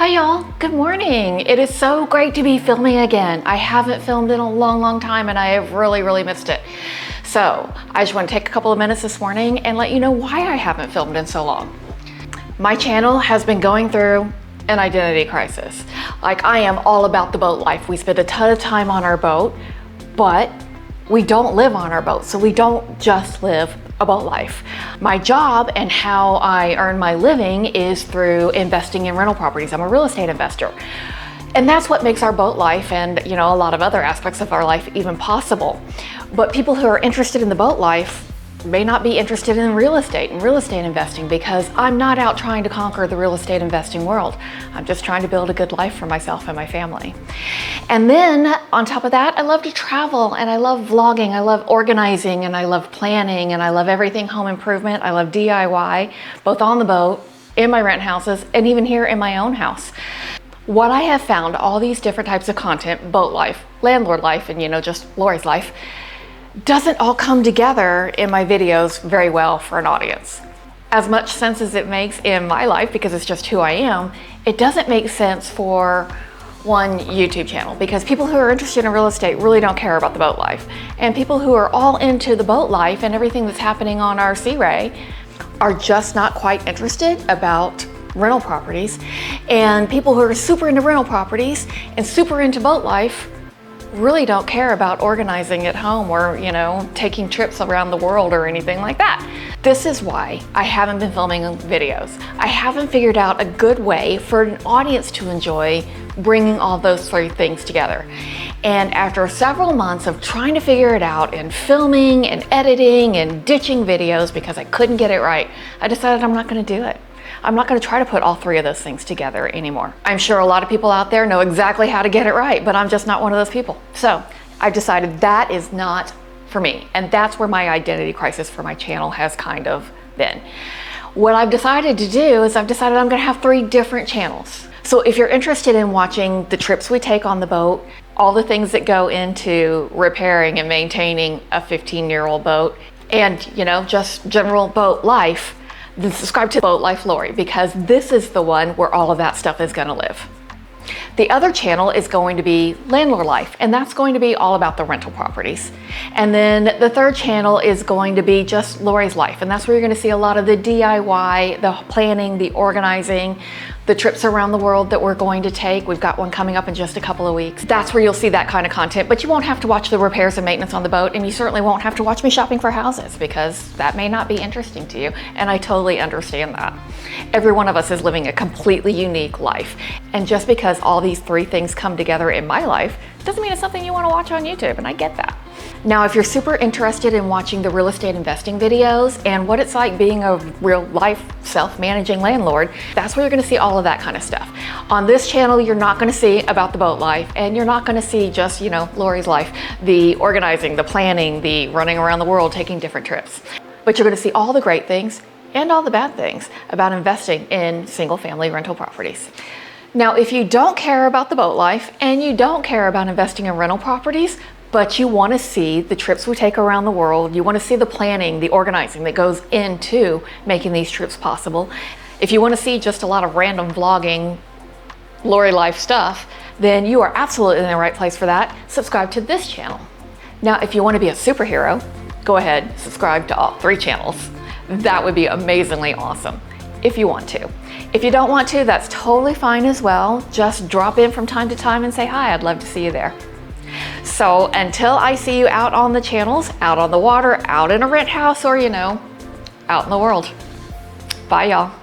Hi y'all, good morning. It is so great to be filming again. I haven't filmed in a long time and I have really missed it. So I just want to take a couple of minutes this morning and let you know why I haven't filmed in so long. My channel has been going through an identity crisis. Like, I am all about the boat life. We spend a ton of time on our boat, but we don't live on our boat. So we don't just live a boat life. My job and how I earn my living is through investing in rental properties. I'm a real estate investor. And that's what makes our boat life and, a lot of other aspects of our life even possible. But people who are interested in the boat life may not be interested in real estate and real estate investing, because I'm not out trying to conquer the real estate investing world. I'm just trying to build a good life for myself and my family. And then on top of that, I love to travel and I love vlogging, I love organizing and I love planning and I love everything home improvement. I love DIY, both on the boat, in my rent houses, and even here in my own house. What I have found, all these different types of content, boat life, landlord life, and just Lori's life, doesn't all come together in my videos very well for an audience. As much sense as it makes in my life, because it's just who I am, it doesn't make sense for one YouTube channel, because people who are interested in real estate really don't care about the boat life. And people who are all into the boat life and everything that's happening on our Sea Ray are just not quite interested about rental properties. And people who are super into rental properties and super into boat life really don't care about organizing at home or, taking trips around the world or anything like that. This is why I haven't been filming videos. I haven't figured out a good way for an audience to enjoy bringing all those three things together. And after several months of trying to figure it out and filming and editing and ditching videos because I couldn't get it right, I decided I'm not going to do it. I'm not going to try to put all three of those things together anymore. I'm sure a lot of people out there know exactly how to get it right, but I'm just not one of those people. So I decided that is not for me. And that's where my identity crisis for my channel has kind of been. What I've decided to do is I've decided I'm going to have three different channels. So if you're interested in watching the trips we take on the boat, all the things that go into repairing and maintaining a 15-year-old boat, and just general boat life, then subscribe to Boat Life Lori, because this is the one where all of that stuff is going to live. The other channel is going to be Landlord Life, and that's going to be all about the rental properties. And then the third channel is going to be just Lori's life, and that's where you're going to see a lot of the DIY, the planning, the organizing, the trips around the world that we're going to take. We've got one coming up in just a couple of weeks. That's where you'll see that kind of content, but you won't have to watch the repairs and maintenance on the boat, and you certainly won't have to watch me shopping for houses, because that may not be interesting to you, and I totally understand that. Every one of us is living a completely unique life, and just because all these three things come together in my life doesn't mean it's something you want to watch on YouTube, and I get that. Now, if you're super interested in watching the real estate investing videos and what it's like being a real life self-managing landlord, that's where you're going to see all of that kind of stuff. On this channel, you're not going to see about the boat life, and you're not going to see just, Lori's life, the organizing, the planning, the running around the world, taking different trips. But you're going to see all the great things and all the bad things about investing in single-family rental properties. Now, if you don't care about the boat life and you don't care about investing in rental properties, but you want to see the trips we take around the world, you want to see the planning, the organizing that goes into making these trips possible, if you want to see just a lot of random vlogging, Lori life stuff, then you are absolutely in the right place for that. Subscribe to this channel. Now, if you want to be a superhero, go ahead, subscribe to all three channels. That would be amazingly awesome if you want to. If you don't want to, that's totally fine as well. Just drop in from time to time and say hi. I'd love to see you there. So until I see you out on the channels, out on the water, out in a rent house, or out in the world. Bye, y'all.